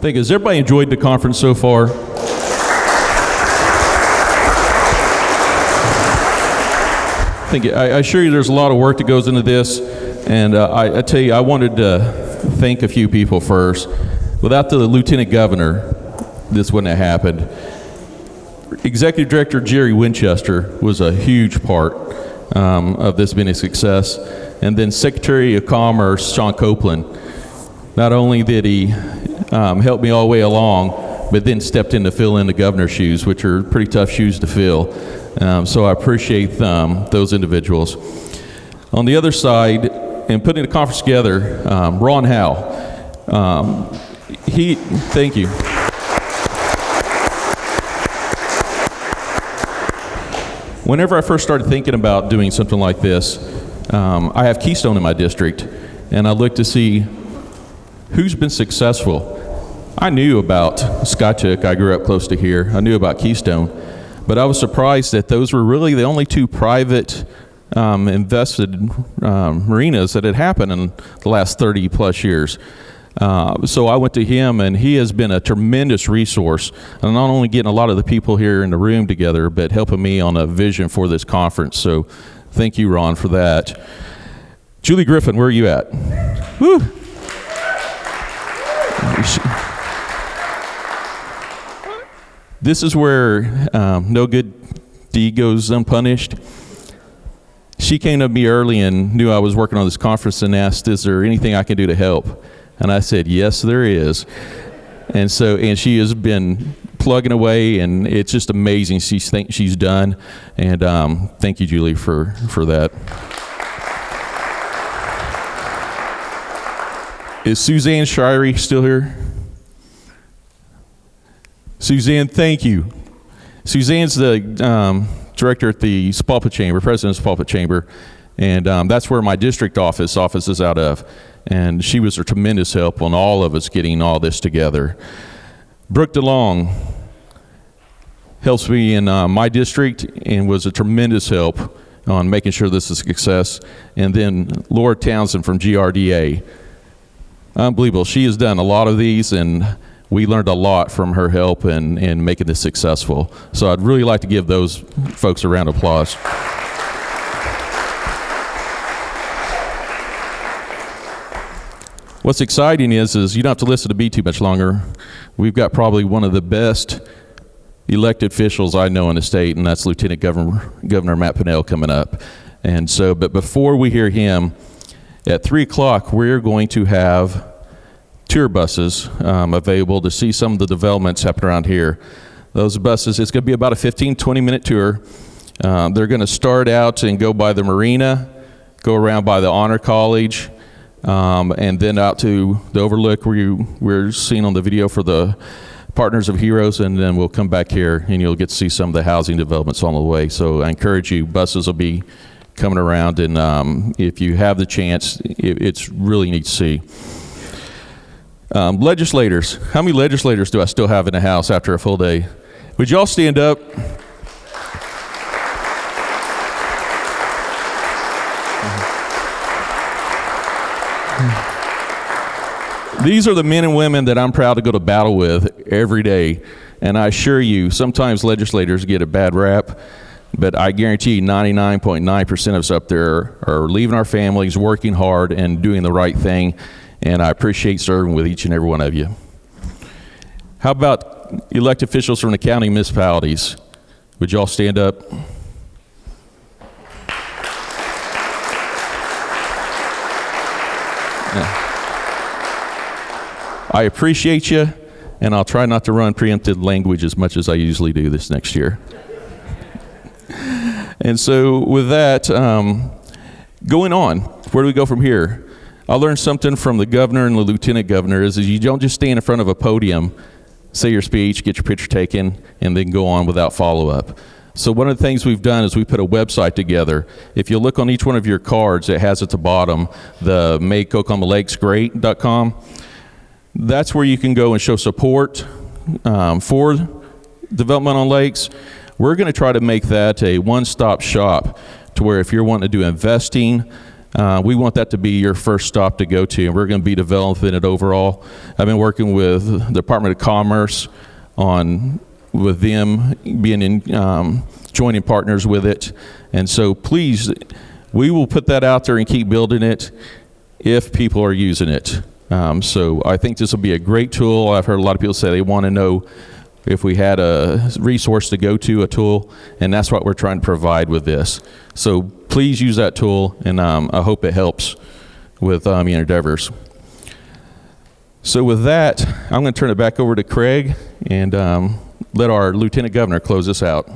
Thank you. Has everybody enjoyed the conference so far? Thank you. I assure you there's a lot of work that goes into this, and I tell you, I wanted to thank a few people first. Without the Lieutenant Governor, this wouldn't have happened. Executive Director Jerry Winchester was a huge part of this being a success. And then Secretary of Commerce Sean Copeland, not only did he help me all the way along, but then stepped in to fill in the governor's shoes, which are pretty tough shoes to fill. So I appreciate those individuals. On the other side, in putting the conference together, Ron Howe, thank you. Whenever I first started thinking about doing something like this, I have Keystone in my district, and I looked to see who's been successful. I knew about Skytook. I grew up close to here. I knew about Keystone, but I was surprised that those were really the only two private invested marinas that had happened in the last 30 plus years. So I went to him, and he has been a tremendous resource, and not only getting a lot of the people here in the room together, but helping me on a vision for this conference. So thank you, Ron, for that. Julie Griffin, where are you at? Woo! This is where no good deed goes unpunished. She came to me early and knew I was working on this conference and asked, is there anything I can do to help? And I said, yes, there is. And she has been plugging away, and it's just amazing she's done. And thank you, Julie, for that. Is Suzanne Shirey still here? Suzanne, thank you. Suzanne's the director at the Spalpit Chamber, president of Spalpit Chamber, and that's where my district office is out of. And she was a tremendous help on all of us getting all this together. Brooke DeLong helps me in my district and was a tremendous help on making sure this is a success. And then Laura Townsend from GRDA. Unbelievable. She has done a lot of these, and we learned a lot from her help in making this successful. So I'd really like to give those folks a round of applause. What's exciting is you don't have to listen to me too much longer. We've got probably one of the best elected officials I know in the state, and that's Lieutenant Governor Matt Pinnell coming up. And so, but before we hear him, at 3 o'clock, we're going to have tour buses available to see some of the developments happening around here. Those buses, it's going to be about a 15, 20-minute tour. They're going to start out and go by the marina, go around by the Honor College, and then out to the overlook where we're seeing on the video for the Partners of Heroes, and then we'll come back here and you'll get to see some of the housing developments on the way. So I encourage you, buses will be coming around, and if you have the chance, it's really neat to see. Legislators, how many legislators do I still have in the house after a full day? Would you all stand up? These are the men and women that I'm proud to go to battle with every day. And I assure you, sometimes legislators get a bad rap, but I guarantee 99.9% of us up there are leaving our families, working hard, and doing the right thing. And I appreciate serving with each and every one of you. How about elected officials from the county municipalities? Would you all stand up? I appreciate you, and I'll try not to run preempted language as much as I usually do this next year. And so with that, going on, where do we go from here? I learned something from the governor and the lieutenant governor is you don't just stand in front of a podium, say your speech, get your picture taken, and then go on without follow-up. So one of the things we've done is we put a website together. If you look on each one of your cards, it has at the bottom the MakeOklahomaLakesGreat.com. That's where you can go and show support for development on lakes. We're going to try to make that a one-stop shop to where if you're wanting to do investing, We want that to be your first stop to go to, and we're going to be developing it overall. I've been working with the Department of Commerce with them being in joining partners with it, and so please, we will put that out there and keep building it if people are using it. So I think this will be a great tool. I've heard a lot of people say they want to know if we had a resource to go to, a tool, and that's what we're trying to provide with this. So please use that tool, and I hope it helps with your endeavors. So with that, I'm going to turn it back over to Craig and let our Lieutenant Governor close this out.